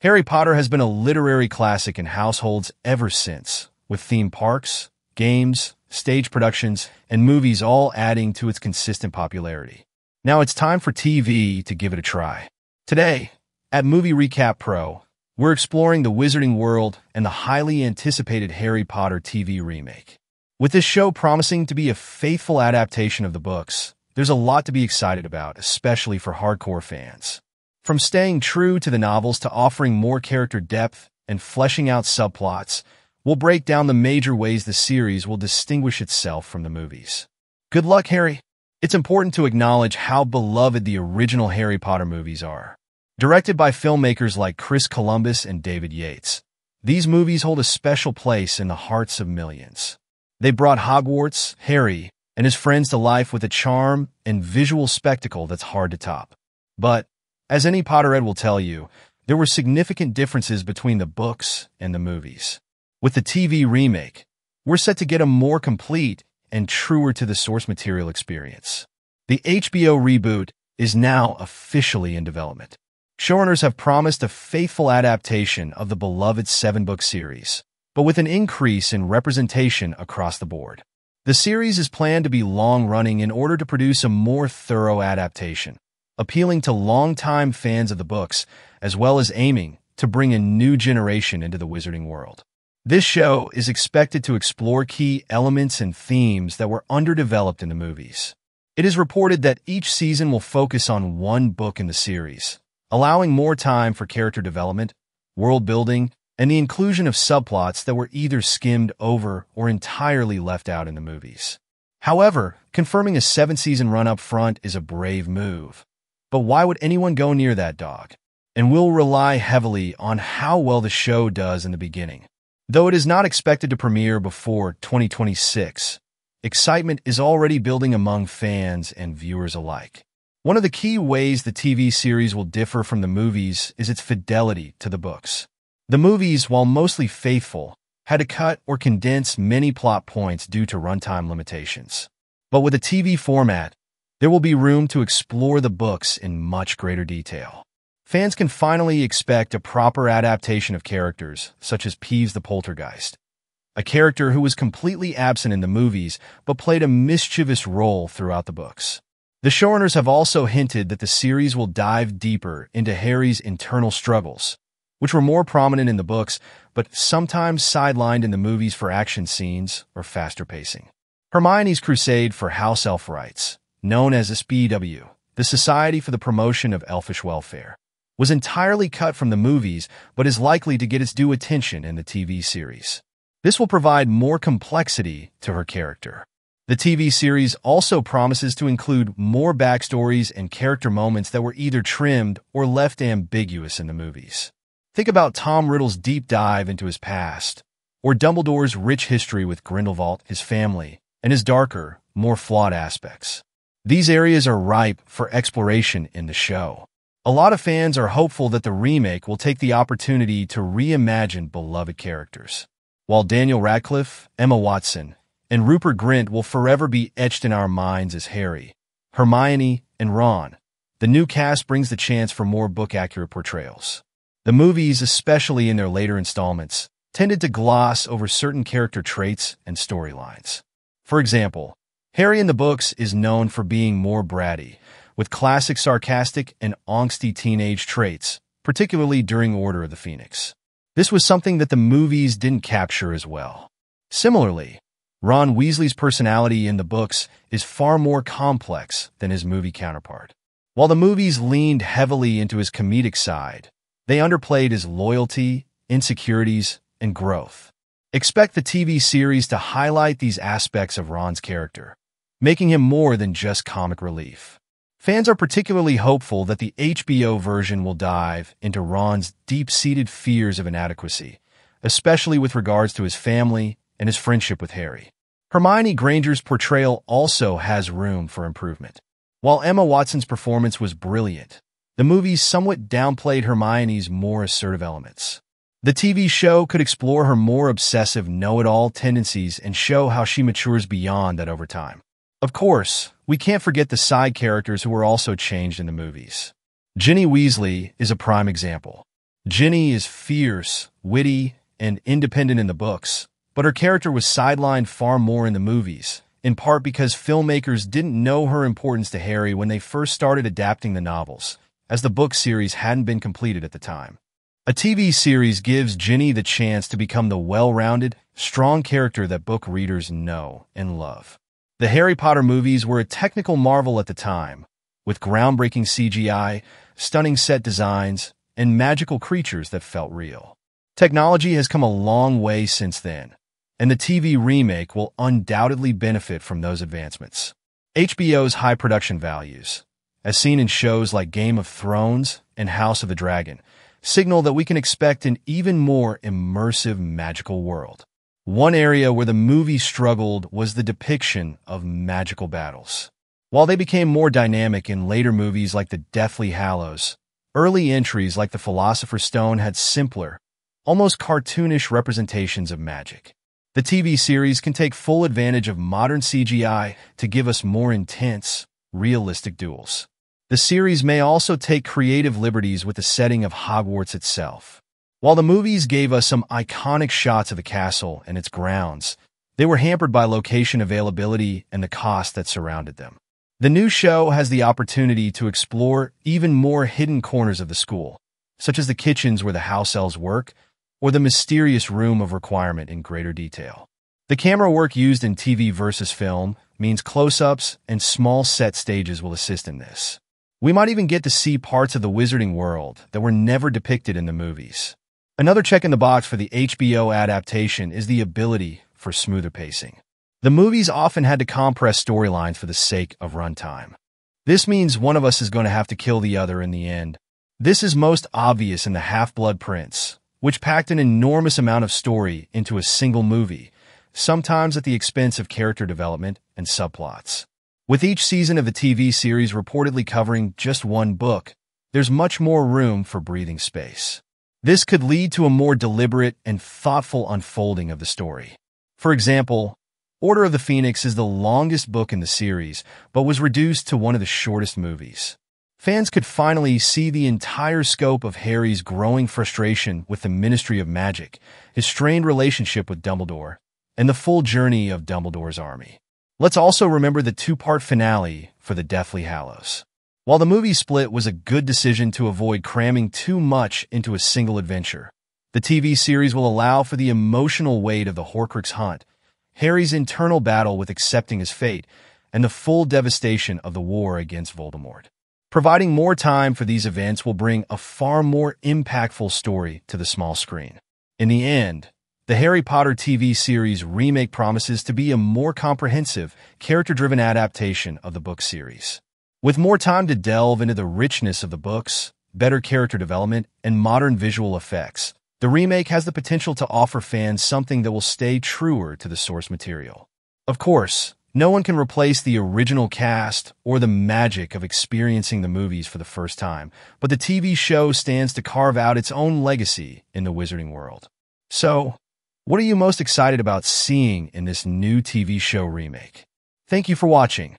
Harry Potter has been a literary classic in households ever since, with theme parks, games, stage productions, and movies all adding to its consistent popularity. Now it's time for TV to give it a try. Today, at Movie Recap Pro, we're exploring the Wizarding World and the highly anticipated Harry Potter TV remake. With this show promising to be a faithful adaptation of the books, there's a lot to be excited about, especially for hardcore fans. From staying true to the novels to offering more character depth and fleshing out subplots, we'll break down the major ways the series will distinguish itself from the movies. Good luck, Harry! It's important to acknowledge how beloved the original Harry Potter movies are. Directed by filmmakers like Chris Columbus and David Yates, these movies hold a special place in the hearts of millions. They brought Hogwarts, Harry, and his friends to life with a charm and visual spectacle that's hard to top. But, as any Potterhead will tell you, there were significant differences between the books and the movies. With the TV remake, we're set to get a more complete and truer to the source material experience. The HBO reboot is now officially in development. Showrunners have promised a faithful adaptation of the beloved 7-book series, but with an increase in representation across the board. The series is planned to be long-running in order to produce a more thorough adaptation, appealing to longtime fans of the books, as well as aiming to bring a new generation into the Wizarding World. This show is expected to explore key elements and themes that were underdeveloped in the movies. It is reported that each season will focus on one book in the series, allowing more time for character development, world building, and the inclusion of subplots that were either skimmed over or entirely left out in the movies. However, confirming a 7-season run up front is a brave move. But why would anyone go near that dog? And we'll rely heavily on how well the show does in the beginning. Though it is not expected to premiere before 2026, excitement is already building among fans and viewers alike. One of the key ways the TV series will differ from the movies is its fidelity to the books. The movies, while mostly faithful, had to cut or condense many plot points due to runtime limitations. But with a TV format, there will be room to explore the books in much greater detail. Fans can finally expect a proper adaptation of characters, such as Peeves the Poltergeist, a character who was completely absent in the movies but played a mischievous role throughout the books. The showrunners have also hinted that the series will dive deeper into Harry's internal struggles, which were more prominent in the books but sometimes sidelined in the movies for action scenes or faster pacing. Hermione's crusade for House Elf rights, known as SPW, the Society for the Promotion of Elfish Welfare, was entirely cut from the movies but is likely to get its due attention in the TV series. This will provide more complexity to her character. The TV series also promises to include more backstories and character moments that were either trimmed or left ambiguous in the movies. Think about Tom Riddle's deep dive into his past, or Dumbledore's rich history with Grindelwald, his family, and his darker, more flawed aspects. These areas are ripe for exploration in the show. A lot of fans are hopeful that the remake will take the opportunity to reimagine beloved characters. While Daniel Radcliffe, Emma Watson, and Rupert Grint will forever be etched in our minds as Harry, Hermione, and Ron, the new cast brings the chance for more book-accurate portrayals. The movies, especially in their later installments, tended to gloss over certain character traits and storylines. For example, Harry in the books is known for being more bratty, with classic sarcastic and angsty teenage traits, particularly during Order of the Phoenix. This was something that the movies didn't capture as well. Similarly, Ron Weasley's personality in the books is far more complex than his movie counterpart. While the movies leaned heavily into his comedic side, they underplayed his loyalty, insecurities, and growth. Expect the TV series to highlight these aspects of Ron's character, making him more than just comic relief. Fans are particularly hopeful that the HBO version will dive into Ron's deep-seated fears of inadequacy, especially with regards to his family and his friendship with Harry. Hermione Granger's portrayal also has room for improvement. While Emma Watson's performance was brilliant, the movies somewhat downplayed Hermione's more assertive elements. The TV show could explore her more obsessive know-it-all tendencies and show how she matures beyond that over time. Of course, we can't forget the side characters who were also changed in the movies. Ginny Weasley is a prime example. Ginny is fierce, witty, and independent in the books, but her character was sidelined far more in the movies, in part because filmmakers didn't know her importance to Harry when they first started adapting the novels, as the book series hadn't been completed at the time. A TV series gives Ginny the chance to become the well-rounded, strong character that book readers know and love. The Harry Potter movies were a technical marvel at the time, with groundbreaking CGI, stunning set designs, and magical creatures that felt real. Technology has come a long way since then, and the TV remake will undoubtedly benefit from those advancements. HBO's high production values, as seen in shows like Game of Thrones and House of the Dragon, signal that we can expect an even more immersive magical world. One area where the movie struggled was the depiction of magical battles. While they became more dynamic in later movies like The Deathly Hallows, early entries like The Philosopher's Stone had simpler, almost cartoonish representations of magic. The TV series can take full advantage of modern CGI to give us more intense, realistic duels. The series may also take creative liberties with the setting of Hogwarts itself. While the movies gave us some iconic shots of the castle and its grounds, they were hampered by location availability and the cost that surrounded them. The new show has the opportunity to explore even more hidden corners of the school, such as the kitchens where the house elves work, or the mysterious room of requirement in greater detail. The camera work used in TV versus film means close-ups and small set stages will assist in this. We might even get to see parts of the wizarding world that were never depicted in the movies. Another check in the box for the HBO adaptation is the ability for smoother pacing. The movies often had to compress storylines for the sake of runtime. This means one of us is going to have to kill the other in the end. This is most obvious in The Half-Blood Prince, which packed an enormous amount of story into a single movie, sometimes at the expense of character development and subplots. With each season of the TV series reportedly covering just one book, there's much more room for breathing space. This could lead to a more deliberate and thoughtful unfolding of the story. For example, Order of the Phoenix is the longest book in the series, but was reduced to one of the shortest movies. Fans could finally see the entire scope of Harry's growing frustration with the Ministry of Magic, his strained relationship with Dumbledore, and the full journey of Dumbledore's army. Let's also remember the two-part finale for The Deathly Hallows. While the movie split was a good decision to avoid cramming too much into a single adventure, the TV series will allow for the emotional weight of the Horcrux hunt, Harry's internal battle with accepting his fate, and the full devastation of the war against Voldemort. Providing more time for these events will bring a far more impactful story to the small screen. In the end, the Harry Potter TV series remake promises to be a more comprehensive, character-driven adaptation of the book series. With more time to delve into the richness of the books, better character development, and modern visual effects, the remake has the potential to offer fans something that will stay truer to the source material. Of course, no one can replace the original cast or the magic of experiencing the movies for the first time, but the TV show stands to carve out its own legacy in the wizarding world. So, what are you most excited about seeing in this new TV show remake? Thank you for watching.